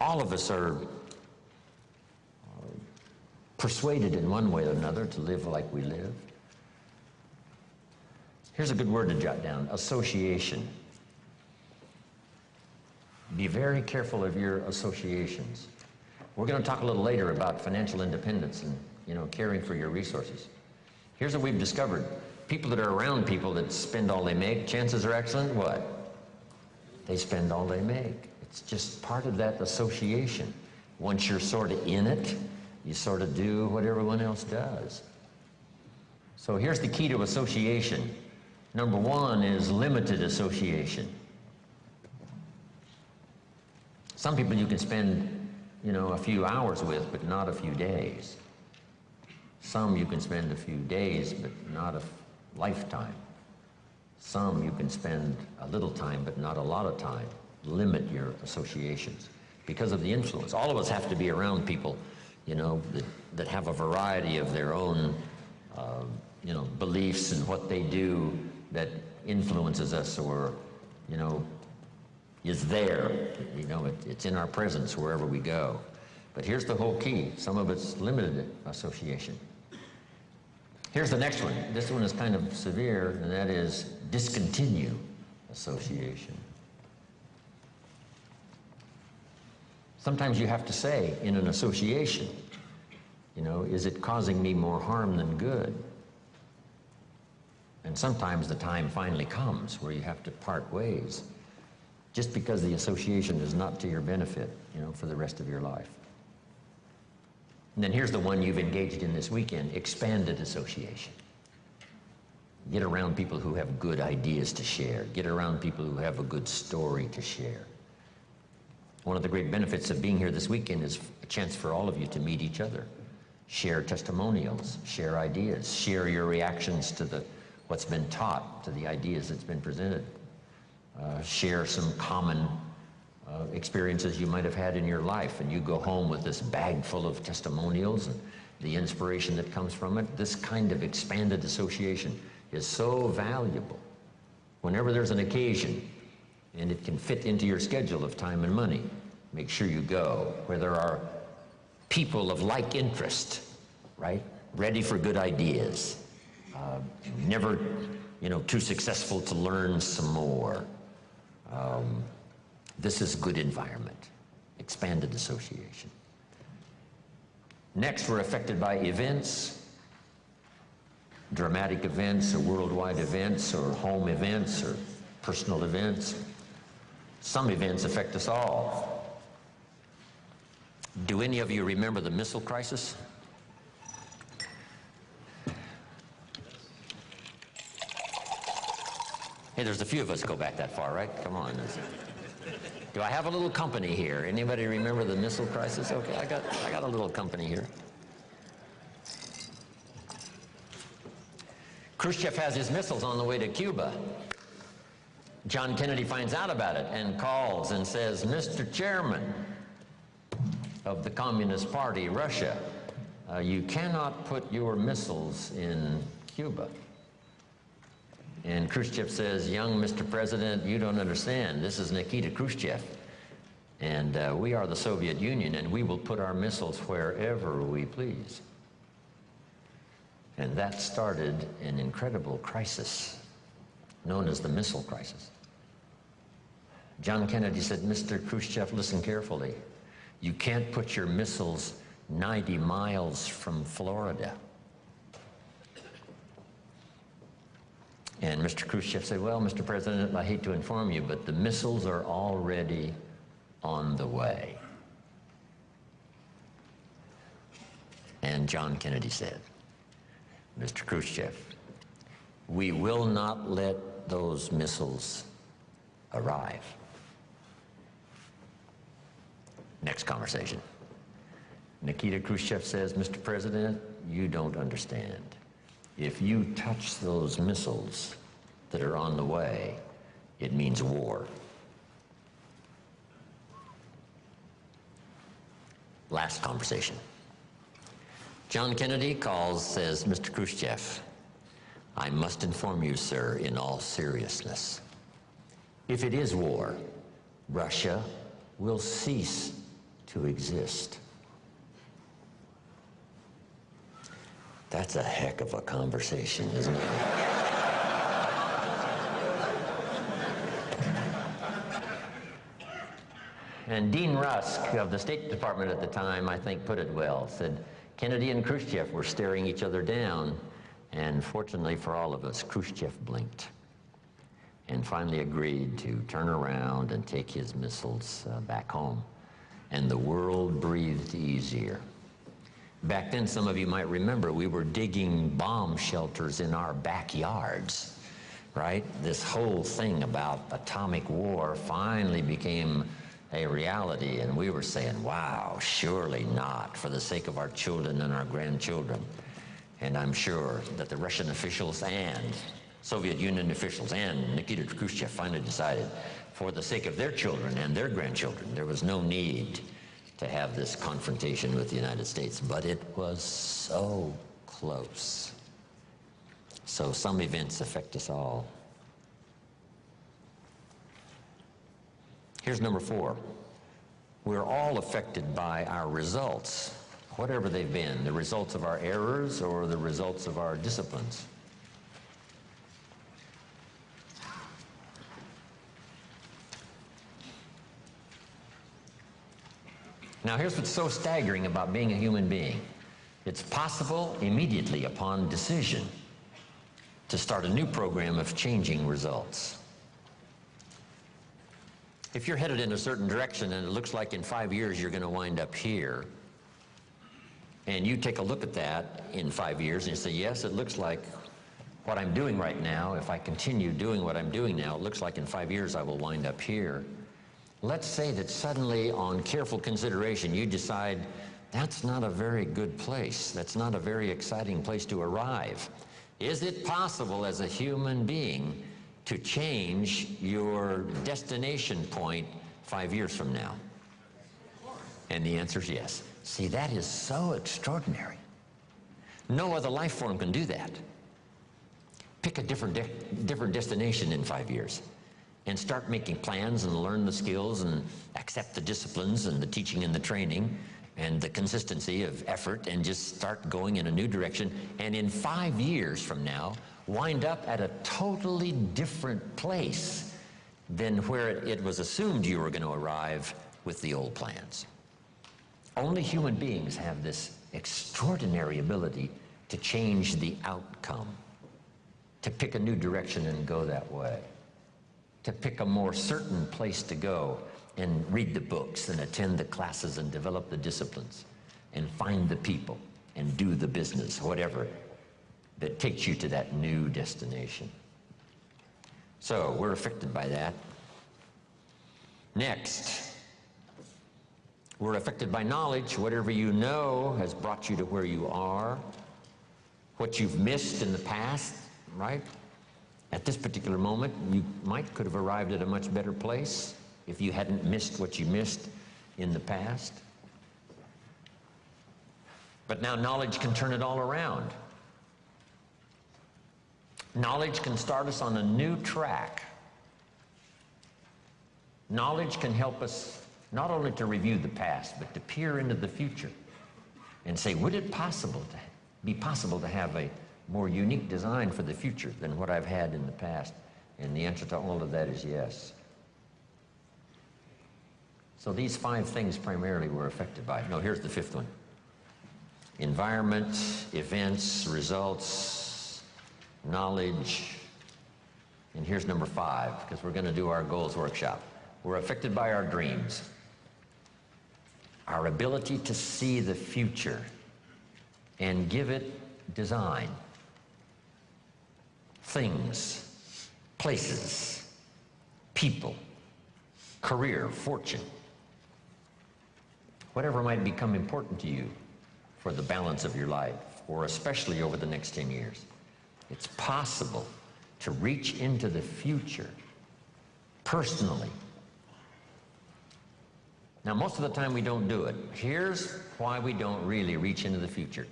All of us are persuaded in one way or another to live like we live. Here's a good word to jot down: association. Be very careful of your associations. We're going to talk a little later about financial independence and, caring for your resources. Here's what we've discovered. People that are around people that spend all they make, chances are excellent, what? They spend all they make. It's just part of that association. Once you're sort of in it, you sort of do what everyone else does. So here's the key to association. Number one is limited association. Some people you can spend, a few hours with, but not a few days. Some you can spend a few days, but not a lifetime. Some you can spend a little time, but not a lot of time. Limit your associations because of the influence. All of us have to be around people, that have a variety of their own, beliefs and what they do that influences us or, is there. It's in our presence wherever we go. But here's the whole key. Some of it's limited association. Here's the next one. This one is kind of severe, and that is discontinue association. Sometimes you have to say in an association, is it causing me more harm than good? And sometimes the time finally comes where you have to part ways, just because the association is not to your benefit, for the rest of your life. And then here's the one you've engaged in this weekend: expanded association. Get around people who have good ideas to share. Get around people who have a good story to share. One of the great benefits of being here this weekend is a chance for all of you to meet each other. Share testimonials, share ideas, share your reactions to what's been taught, to the ideas that's been presented. Share some common experiences you might have had in your life, and you go home with this bag full of testimonials and the inspiration that comes from it. This kind of expanded association is so valuable. Whenever there's an occasion, and it can fit into your schedule of time and money, make sure you go where there are people of like interest, right? Ready for good ideas. Never, too successful to learn some more. This is good environment, expanded association. Next, we're affected by events, dramatic events or worldwide events or home events or personal events. Some events affect us all. Do any of you remember the missile crisis? Hey, there's a few of us go back that far, right? Come on. Do I have a little company here? Anybody remember the missile crisis? Okay, I got a little company here. Khrushchev has his missiles on the way to Cuba. John Kennedy finds out about it and calls and says, "Mr. Chairman of the Communist Party, Russia, you cannot put your missiles in Cuba." And Khrushchev says, "Young Mr. President, you don't understand. This is Nikita Khrushchev, and we are the Soviet Union, and we will put our missiles wherever we please." And that started an incredible crisis known as the missile crisis. John Kennedy said, "Mr. Khrushchev, listen carefully. You can't put your missiles 90 miles from Florida." And Mr. Khrushchev said, "Well, Mr. President, I hate to inform you, but the missiles are already on the way." And John Kennedy said, "Mr. Khrushchev, we will not let those missiles arrive." Next conversation. Nikita Khrushchev says, "Mr. President, you don't understand. If you touch those missiles that are on the way, it means war." Last conversation. John Kennedy calls, says, "Mr. Khrushchev, I must inform you, sir, in all seriousness. If it is war, Russia will cease to exist. That's a heck of a conversation, isn't it? And Dean Rusk of the State Department at the time, I think, put it well, said, Kennedy and Khrushchev were staring each other down, and fortunately for all of us, Khrushchev blinked and finally agreed to turn around and take his missiles back home. And the world breathed easier. Back then, some of you might remember, we were digging bomb shelters in our backyards, right? This whole thing about atomic war finally became a reality, and we were saying, wow, surely not, for the sake of our children and our grandchildren. And I'm sure that the Russian officials and Soviet Union officials and Nikita Khrushchev finally decided, for the sake of their children and their grandchildren, there was no need to have this confrontation with the United States. But it was so close. So some events affect us all. Here's number 4. We're all affected by our results, whatever they've been, the results of our errors or the results of our disciplines. Now, here's what's so staggering about being a human being. It's possible immediately upon decision to start a new program of changing results. If you're headed in a certain direction and it looks like in 5 years you're going to wind up here, and you take a look at that in 5 years and you say, yes, it looks like what I'm doing right now, if I continue doing what I'm doing now, it looks like in 5 years I will wind up here. Let's say that suddenly, on careful consideration, you decide that's not a very good place. That's not a very exciting place to arrive. Is it possible as a human being to change your destination point 5 years from now? And the answer is yes. See, that is so extraordinary. No other life form can do that. Pick a different destination in 5 years and start making plans and learn the skills and accept the disciplines and the teaching and the training and the consistency of effort and just start going in a new direction. And in 5 years from now, wind up at a totally different place than where it was assumed you were going to arrive with the old plans. Only human beings have this extraordinary ability to change the outcome, to pick a new direction and go that way, to pick a more certain place to go and read the books and attend the classes and develop the disciplines and find the people and do the business, whatever, that takes you to that new destination. So we're affected by that. Next, we're affected by knowledge. Whatever you know has brought you to where you are. What you've missed in the past, right? At this particular moment, you could have arrived at a much better place if you hadn't missed what you missed in the past. But now knowledge can turn it all around. Knowledge can start us on a new track. Knowledge can help us not only to review the past, but to peer into the future and say, would it be possible to have a more unique design for the future than what I've had in the past? And the answer to all of that is yes. So these 5 things primarily were affected by it. No, here's the 5th one. Environment, events, results, knowledge. And here's number 5, because we're going to do our goals workshop. We're affected by our dreams. Our ability to see the future and give it design. Things, places, people, career, fortune, whatever might become important to you for the balance of your life, or especially over the next 10 years. It's possible to reach into the future personally. Now, most of the time we don't do it. Here's why we don't really reach into the future.